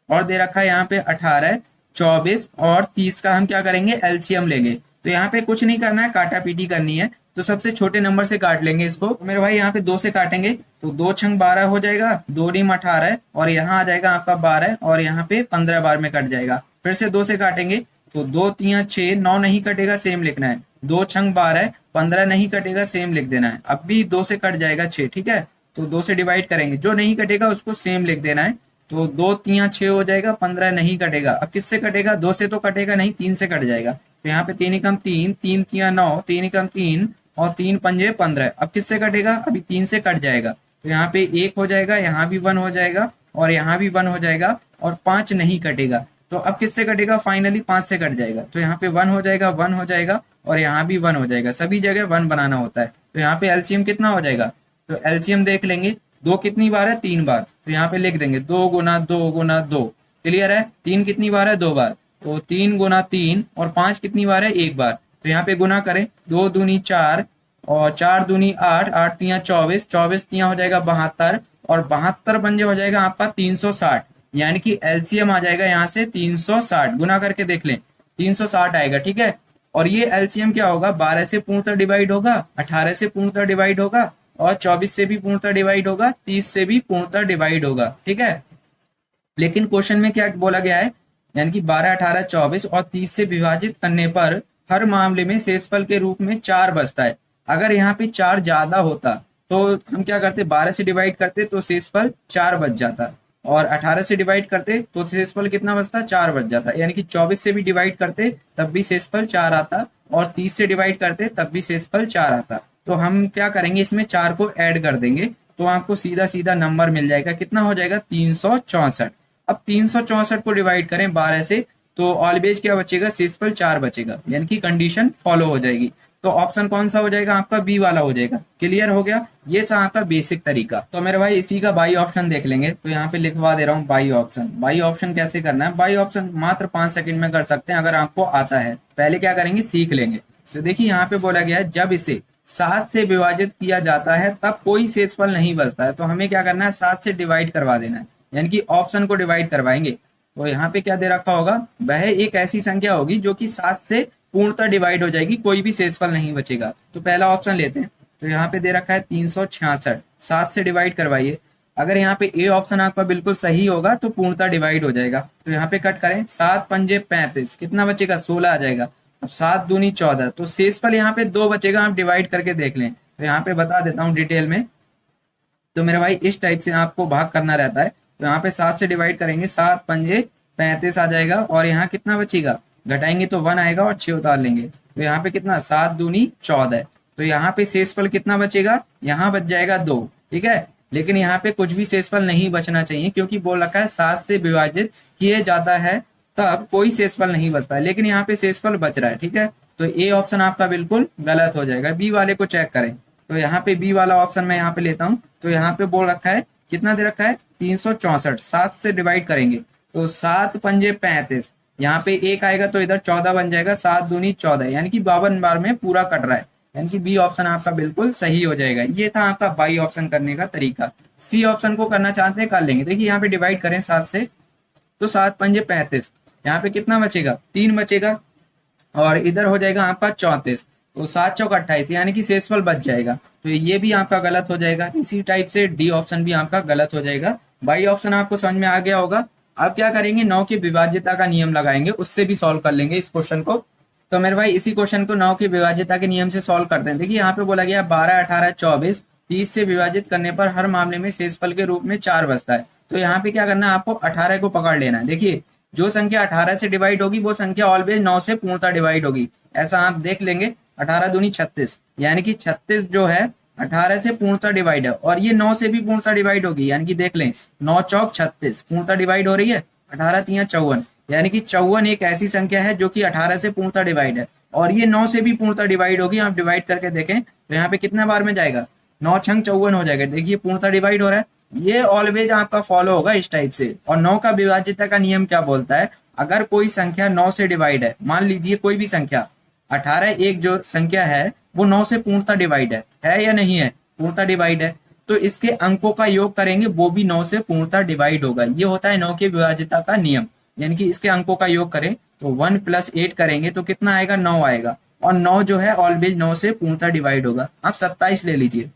और दे रखा है यहाँ पे 18, 24 और 30 का हम क्या करेंगे, एलसीएम लेंगे। तो यहाँ पे कुछ नहीं करना है, काटा पीटी करनी है। तो सबसे छोटे नंबर से काट लेंगे इसको। तो मेरे भाई यहाँ पे 2 से काटेंगे, तो 2 छंग 12 हो जाएगा, 2 रीम 18 और यहाँ आ जाएगा आपका 12 और यहाँ पे 15 बार में कट जाएगा। फिर से 2 से काटेंगे, तो 2 3 6, 9 नहीं कटेगा, सेम लिखना है। 2 छंग 12, 15 नहीं कटेगा, सेम लिख देना है। अब भी 2 से कट जाएगा 6, ठीक है। तो 2 से डिवाइड करेंगे, जो नहीं कटेगा उसको सेम लिख देना है। तो 2 3 6 हो जाएगा, 15 नहीं कटेगा। अब किससे कटेगा, 2 से तो कटेगा नहीं, 3 से कट जाएगा। तो यहाँ पे 3 एकम 3, 3 3 9, 3 एकम 3 और 3 पंजे 15। अब किससे कटेगा, अभी 3 से कट जाएगा। तो यहाँ पे 1 हो जाएगा, यहाँ भी 1 हो जाएगा और यहाँ भी 1 हो जाएगा और 5 नहीं कटेगा। तो अब किससे कटेगा, फाइनली 5 से कट जाएगा। तो यहाँ पे 1 हो जाएगा, 1 हो जाएगा और यहाँ भी 1 हो जाएगा। सभी जगह 1 बनाना होता है। तो यहाँ पे एलसीएम कितना हो जाएगा, तो एलसीएम देख लेंगे। 2 कितनी बार है, 3 बार। तो यहाँ पे लिख देंगे 2 गुना 2 गुना 2। क्लियर है। 3 कितनी बार है, 2 बार। तो 3 गुना 3 और 5 कितनी बार है, 1 बार। तो यहाँ पे गुना करें, 2 दूनी 4 और 4 दूनी 8, 8 तिया 24, 24 तिया हो जाएगा 72 और 72 पंजे हो जाएगा आपका 360। यानी कि एलसीएम आ जाएगा यहाँ से 360। गुना करके देख लें, 360 आएगा, ठीक है। और ये एलसीएम क्या होगा, 12 से पूर्णतः डिवाइड होगा, 18 से पूर्णतः डिवाइड होगा और 24 से भी पूर्णतः डिवाइड होगा, 30 से भी पूर्णतः डिवाइड होगा, ठीक है। लेकिन क्वेश्चन में क्या बोला गया है, यानी कि 12, 18, 24 और 30 से विभाजित करने पर हर मामले में शेषफल के रूप में 4 बचता है। अगर यहाँ पे 4 ज्यादा होता तो हम क्या करते, 12 से डिवाइड करते तो शेषफल 4 बच जाता और 18 से डिवाइड करते तो शेषफल कितना बचता, 4 बच जाता। यानी कि 24 से भी डिवाइड करते तब भी शेषफल 4 आता और 30 से डिवाइड करते तब भी शेषफल 4 आता। तो हम क्या करेंगे, इसमें 4 को ऐड कर देंगे तो आपको सीधा सीधा नंबर मिल जाएगा। कितना हो जाएगा, 364। अब 364 को डिवाइड करें 12 से तो ऑलवेज क्या बचेगा, शेषफल 4 बचेगा, यानी कि कंडीशन फॉलो हो जाएगी। तो ऑप्शन कौन सा हो जाएगा आपका, बी वाला हो जाएगा। क्लियर हो गया, ये था आपका बेसिक तरीका। तो मेरे भाई इसी का बाई ऑप्शन देख लेंगे। तो यहाँ पे लिखवा दे रहा हूँ बाई ऑप्शन। बाई ऑप्शन कैसे करना है, बाई ऑप्शन मात्र 5 सेकंड में कर सकते हैं अगर आपको आता है। पहले क्या करेंगे, सीख लेंगे। तो देखिए यहाँ पे बोला गया है, जब इसे 7 से विभाजित किया जाता है तब कोई शेषफल नहीं बचता है। तो हमें क्या करना है, 7 से डिवाइड करवा देना है, यानी कि ऑप्शन को डिवाइड करवाएंगे। तो यहाँ पे क्या दे रखा होगा, वह एक ऐसी संख्या होगी जो कि 7 से पूर्णतः डिवाइड हो जाएगी, कोई भी शेषफल नहीं बचेगा। तो पहला ऑप्शन लेते हैं। तो यहाँ पे दे रखा है 366, 7 से डिवाइड करवाइए। अगर यहाँ पे ए ऑप्शन आपका बिल्कुल सही होगा तो पूर्णतः डिवाइड हो जाएगा। तो यहाँ पे कट करें, 7 पंजे 35, कितना बचेगा 16 आ जाएगा। अब 7 दूनी 14, तो शेषफल यहाँ पे 2 बचेगा, आप डिवाइड करके देख लें। तो यहाँ पे बता देता हूँ डिटेल में। तो मेरे भाई इस टाइप से आपको भाग करना रहता है। तो यहाँ पे 7 से डिवाइड करेंगे, 7 पंजे 35 आ जाएगा, और यहाँ कितना बचेगा, घटाएंगे तो 1 आएगा और 6 उतार लेंगे। तो यहाँ पे कितना, 7 दूनी 14। तो यहाँ पे शेषफल कितना बचेगा, यहाँ बच जाएगा 2, ठीक है। लेकिन यहाँ पे कुछ भी शेषफल नहीं बचना चाहिए, क्योंकि बोल रखा है 7 से विभाजित किए जाता है तब कोई शेषफल नहीं बचता है, लेकिन यहाँ पे शेषफल बच रहा है, ठीक है। तो ए ऑप्शन आपका बिल्कुल गलत हो जाएगा। बी वाले को चेक करें। तो यहाँ पे बी वाला ऑप्शन मैं यहाँ पे लेता हूँ। तो यहाँ पे बोल रखा है, कितना दे रखा है 364, 7 से डिवाइड करेंगे तो 7 पंजे 35, यहाँ पे 1 आएगा तो इधर 14 बन जाएगा, 7 दूनी 14, यानी कि 52 बार में पूरा कट रहा है, यानी कि बी ऑप्शन आपका बिल्कुल सही हो जाएगा। ये था आपका बाई ऑप्शन करने का तरीका। सी ऑप्शन को करना चाहते हैं कर लेंगे। देखिए यहाँ पे डिवाइड करें 7 से, तो 7 पंजे 35, यहाँ पे कितना बचेगा 3 बचेगा, और इधर हो जाएगा आपका 34, तो 7 चौक 28, यानी कि शेषफल बच जाएगा। तो ये भी आपका गलत हो जाएगा। इसी टाइप से डी ऑप्शन भी आपका गलत हो जाएगा। बाई ऑप्शन आपको समझ में आ गया होगा। अब क्या करेंगे, 9 की विभाज्यता का नियम लगाएंगे, उससे भी सॉल्व कर लेंगे इस क्वेश्चन को। तो मेरे भाई इसी क्वेश्चन को 9 की विभाज्यता के नियम से सॉल्व करते हैं। देखिए यहाँ पे बोला गया 12, 18, 24, 30 से विभाजित करने पर हर मामले में शेषफल के रूप में 4 बचता है। तो यहाँ पे क्या करना है, आपको 18 को पकड़ लेना है। देखिए जो संख्या 18 से डिवाइड होगी वो संख्या ऑलवेज 9 से पूर्णतः डिवाइड होगी, ऐसा आप देख लेंगे। 18 दूनी 36, यानी कि 36 जो है 18 से पूर्णतः डिवाइड है, और ये 9 से भी पूर्णतः डिवाइड होगी, यानी कि देख लें 9 चौक 36 पूर्णतः डिवाइड हो रही है। 18 तिया 54, यानी कि 54 एक ऐसी संख्या है जो कि 18 से पूर्णतः डिवाइड है, और ये 9 से भी पूर्णतः डिवाइड होगी। आप डिवाइड करके देखें तो यहाँ पे कितने बार में जाएगा, 9 छंग 54 हो जाएगा। देखिए पूर्णतः डिवाइड हो रहा है। ये ऑलवेज आपका फॉलो होगा इस टाइप से। और 9 का विभाज्यता का नियम क्या बोलता है, अगर कोई संख्या 9 से डिवाइड है, मान लीजिए कोई भी संख्या 18 एक जो संख्या है वो 9 से पूर्णतः डिवाइड है या नहीं है, पूर्णतः डिवाइड है, तो इसके अंकों का योग करेंगे वो भी 9 से पूर्णतः डिवाइड होगा। ये होता है 9 की विभाज्यता का नियम, यानी कि इसके अंकों का योग करें तो 1 + 8 करेंगे तो कितना आएगा, 9 आएगा, और 9 जो है ऑलवेज 9 से पूर्णतः डिवाइड होगा। आप 27 ले लीजिए।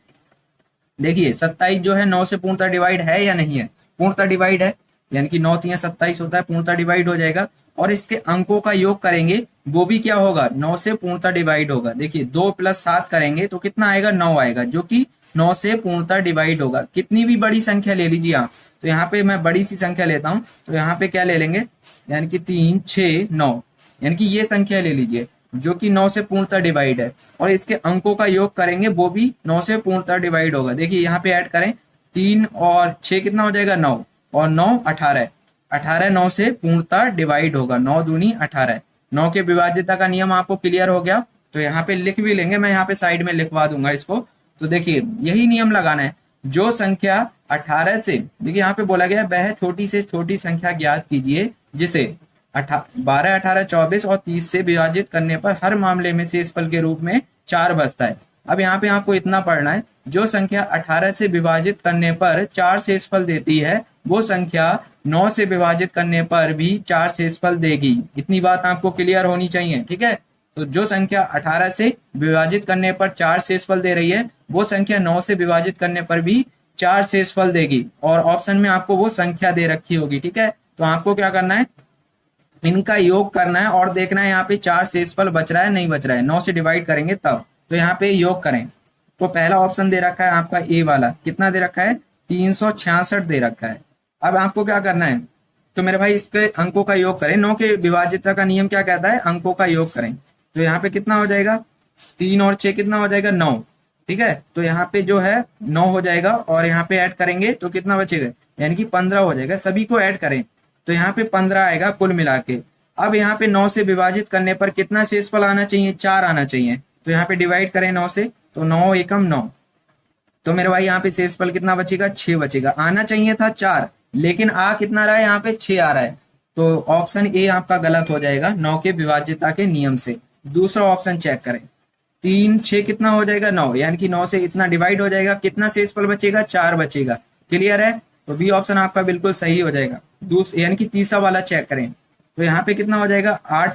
देखिए 27 जो है 9 से पूर्णतः डिवाइड है या नहीं है, पूर्णतः डिवाइड है, यानी कि 9 तिया 27 होता है, पूर्णतः डिवाइड हो जाएगा। और इसके अंकों का योग करेंगे वो भी क्या होगा, 9 से पूर्णतः डिवाइड होगा। देखिए 2 + 7 करेंगे तो कितना आएगा, 9 आएगा, जो कि 9 से पूर्णतः डिवाइड होगा। कितनी भी बड़ी संख्या ले लीजिए आप। तो यहाँ पे मैं बड़ी सी संख्या लेता हूँ, तो यहाँ पे क्या ले लेंगे, यानी कि 3, 6, 9, यानी कि ये संख्या ले लीजिए जो कि 9 से पूर्णतः डिवाइड है, और इसके अंकों का योग करेंगे वो भी 9 से पूर्णतः डिवाइड होगा। देखिए यहाँ पे ऐड करें 3 और 6 कितना हो जाएगा, 9, और 9 18, 18 9 से पूर्णतः डिवाइड होगा, 9 दूनी 18। 9 के विभाज्यता का नियम आपको क्लियर हो गया। तो यहाँ पे लिख भी लेंगे, मैं यहाँ पे साइड में लिखवा दूंगा इसको। तो देखिए यही नियम लगाना है, जो संख्या 18 से, देखिए यहाँ पे बोला गया वह छोटी से छोटी संख्या ज्ञात कीजिए जिसे 12, 18, 24 और 30 से विभाजित करने पर हर मामले में शेषफल के रूप में 4 बचता है। अब यहाँ पे आपको इतना पढ़ना है, जो संख्या 18 से विभाजित करने पर 4 शेषफल देती है वो संख्या 9 से विभाजित करने पर भी 4 शेषफल देगी। इतनी बात आपको क्लियर होनी चाहिए, ठीक है। तो जो संख्या 18 से विभाजित करने पर 4 शेषफल दे रही है वो संख्या 9 से विभाजित करने पर भी 4 शेषफल देगी, और ऑप्शन में आपको वो संख्या दे रखी होगी, ठीक है। तो आपको क्या करना है, इनका योग करना है और देखना है यहाँ पे 4 शेषफल बच रहा है नहीं बच रहा है। 9 से डिवाइड करेंगे तब। तो यहाँ पे योग करें तो पहला ऑप्शन दे रखा है आपका ए वाला, कितना दे रखा है, 366 दे रखा है। अब आपको क्या करना है, तो मेरे भाई इसके अंकों का योग करें। 9 के विभाज्यता का नियम क्या कहता है, अंकों का योग करें। तो यहाँ पे कितना हो जाएगा, 3 और 6 कितना हो जाएगा, 9, ठीक है। तो यहाँ पे जो है 9 हो जाएगा, और यहाँ पे ऐड करेंगे तो कितना बचेगा, यानी कि 15 हो जाएगा। सभी को ऐड करें तो यहाँ पे 15 आएगा कुल मिला के। अब यहाँ पे 9 से विभाजित करने पर कितना शेषफल आना चाहिए, 4 आना चाहिए। तो यहाँ पे डिवाइड करें 9 से, तो 9 एकम 9, तो मेरे भाई यहाँ पे शेषफल कितना बचेगा, 6 बचेगा। आना चाहिए था 4, लेकिन आ कितना रहा है, यहाँ पे 6 आ रहा है। तो ऑप्शन ए आपका गलत हो जाएगा 9 के विभाज्यता के नियम से। दूसरा ऑप्शन चेक करें, 3 6 कितना हो जाएगा, 9, यानी कि 9 से इतना डिवाइड हो जाएगा, कितना शेषफल बचेगा, 4 बचेगा। क्लियर है। तो बी ऑप्शन आपका बिल्कुल सही हो जाएगा। यानी कि तीसरा वाला चेक करें तो यहाँ पे कितना हो जाएगा, 8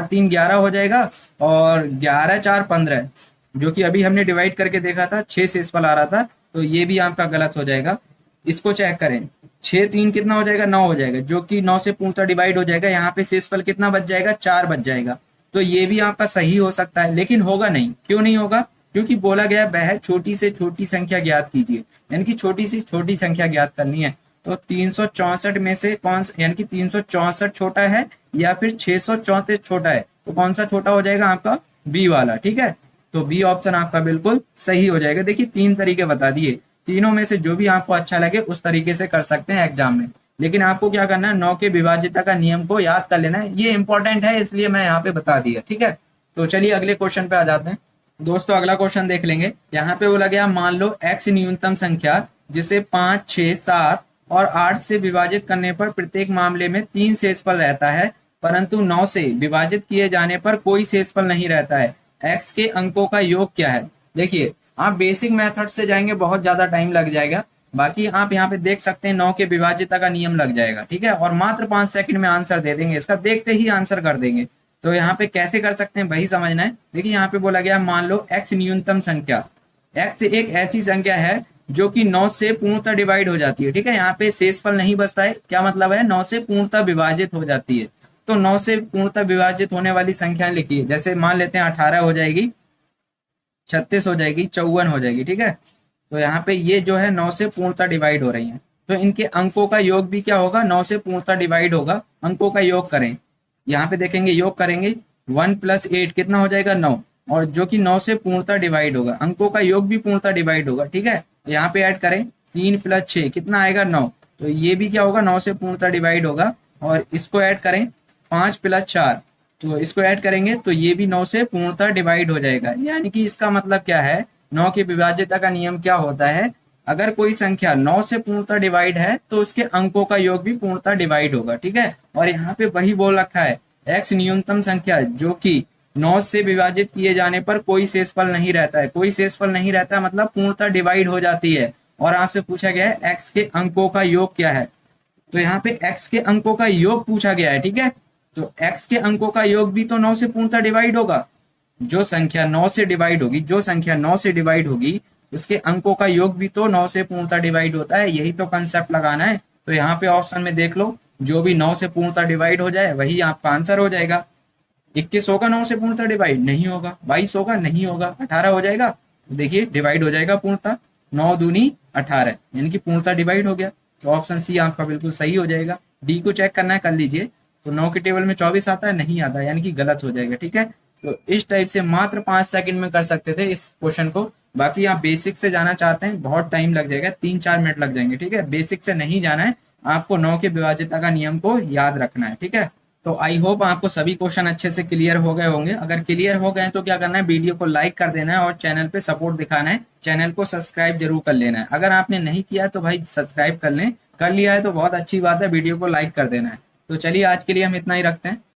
3 11 हो जाएगा, और 11 4 15, जो कि अभी हमने डिवाइड करके देखा था 6 शेषफल आ रहा था, तो ये भी आपका गलत हो जाएगा। इसको चेक करें, 6 3 कितना हो जाएगा, 9 हो जाएगा, जो कि 9 से पूर्णतः डिवाइड हो जाएगा। यहाँ पे शेषफल कितना बच जाएगा, 4 बच जाएगा। तो ये भी आपका सही हो सकता है, लेकिन होगा नहीं। क्यों नहीं होगा? क्योंकि बोला गया वह छोटी से छोटी संख्या ज्ञात कीजिए, यानी कि छोटी से छोटी संख्या ज्ञात करनी है। तो 364 में से कौन सा, यानी कि 364 छोटा है या फिर 634 छोटा है, तो कौन सा छोटा हो जाएगा आपका, बी वाला। ठीक है, तो बी ऑप्शन आपका बिल्कुल सही हो जाएगा। देखिए 3 तरीके बता दिए, तीनों में से जो भी आपको अच्छा लगे उस तरीके से कर सकते हैं एग्जाम में। लेकिन आपको क्या करना है, 9 के विभाज्यता का नियम को याद कर लेना है, ये इंपॉर्टेंट है इसलिए मैं यहाँ पे बता दिया। ठीक है, तो चलिए अगले क्वेश्चन पे आ जाते हैं दोस्तों। अगला क्वेश्चन देख लेंगे। यहाँ पे बोला गया, मान लो x न्यूनतम संख्या जिसे 5, 6, 7 और 8 से विभाजित करने पर प्रत्येक मामले में 3 शेषफल रहता है, परंतु 9 से विभाजित किए जाने पर कोई शेषफल नहीं रहता है। x के अंकों का योग क्या है? देखिए आप बेसिक मेथड से जाएंगे बहुत ज्यादा टाइम लग जाएगा, बाकी आप यहाँ पे देख सकते हैं 9 के विभाज्यता का नियम लग जाएगा। ठीक है, और मात्र 5 सेकंड में आंसर दे देंगे, इसका देखते ही आंसर कर देंगे। तो यहाँ पे कैसे कर सकते हैं वही समझना है। देखिए यहाँ पे बोला गया, मान लो x न्यूनतम संख्या, x एक ऐसी संख्या है जो कि 9 से पूर्णतः डिवाइड हो जाती है। ठीक है, यहाँ पे शेषफल नहीं बचता है, क्या मतलब है, 9 से पूर्णतः विभाजित हो जाती है। तो 9 से पूर्णतः विभाजित होने वाली संख्या लिखिए, जैसे मान लेते हैं 18 हो जाएगी, 36 हो जाएगी, 54 हो जाएगी। ठीक है, तो यहाँ पे ये जो है 9 से पूर्णतः डिवाइड हो रही है, तो इनके अंकों का योग भी क्या होगा, 9 से पूर्णतः डिवाइड होगा। अंकों का योग करें, यहाँ पे देखेंगे योग करेंगे, 1 + 8 कितना हो जाएगा, 9, और जो कि 9 से पूर्णतः डिवाइड होगा, अंकों का योग भी पूर्णतः डिवाइड होगा। ठीक है, यहाँ पे ऐड करें, 3 + 6 कितना आएगा, 9, तो ये भी क्या होगा, 9 से पूर्णतः डिवाइड होगा। और इसको ऐड करें, 5 + 4, तो इसको ऐड करेंगे तो ये भी 9 से पूर्णतः डिवाइड हो जाएगा। यानी कि इसका मतलब क्या है, 9 की विभाज्यता का नियम क्या होता है, अगर कोई संख्या 9 से पूर्णतः डिवाइड है तो उसके अंकों का योग भी पूर्णतः डिवाइड होगा। ठीक है, और यहाँ पे वही बोल रखा है, x न्यूनतम संख्या जो कि 9 से विभाजित किए जाने पर कोई शेषफल नहीं रहता है। कोई शेषफल नहीं रहता मतलब पूर्णतः डिवाइड हो जाती है। और आपसे पूछा गया है x के अंकों का योग क्या है, तो यहाँ पे x के अंकों का योग पूछा गया है। ठीक है, तो x के अंकों का योग भी तो 9 से पूर्णतः डिवाइड होगा। जो संख्या 9 से डिवाइड होगी, जो संख्या 9 से डिवाइड होगी, उसके अंकों का योग भी तो 9 से पूर्णतः डिवाइड होता है। यही तो कंसेप्ट लगाना है। तो यहाँ पे ऑप्शन में देख लो, जो भी 9 से पूर्णतः डिवाइड हो जाए वही आपका आंसर हो जाएगा। 21 होगा 9 से पूर्णतः डिवाइड, नहीं होगा। 22 होगा, नहीं होगा। 18 हो जाएगा, तो देखिए डिवाइड हो जाएगा पूर्णतः, 9 दूनी 18, यानी कि पूर्णतः डिवाइड हो गया। तो ऑप्शन सी आपका बिल्कुल सही हो जाएगा। डी को चेक करना है, कर लीजिए। तो 9 के टेबल में 24 आता है, नहीं आता, यानी कि गलत हो जाएगा। ठीक है, तो इस टाइप से मात्र 5 सेकंड में कर सकते थे इस क्वेश्चन को। बाकी आप बेसिक से जाना चाहते हैं, बहुत टाइम लग जाएगा, 3-4 मिनट लग जाएंगे। ठीक है, बेसिक से नहीं जाना है, आपको 9 के विभाज्यता का नियम को याद रखना है। ठीक है, तो आई होप आपको सभी क्वेश्चन अच्छे से क्लियर हो गए होंगे। अगर क्लियर हो गए तो क्या करना है, वीडियो को लाइक कर देना है और चैनल पे सपोर्ट दिखाना है। चैनल को सब्सक्राइब जरूर कर लेना है। अगर आपने नहीं किया तो भाई सब्सक्राइब कर लें, कर लिया है तो बहुत अच्छी बात है, वीडियो को लाइक कर देना है। तो चलिए आज के लिए हम इतना ही रखते हैं।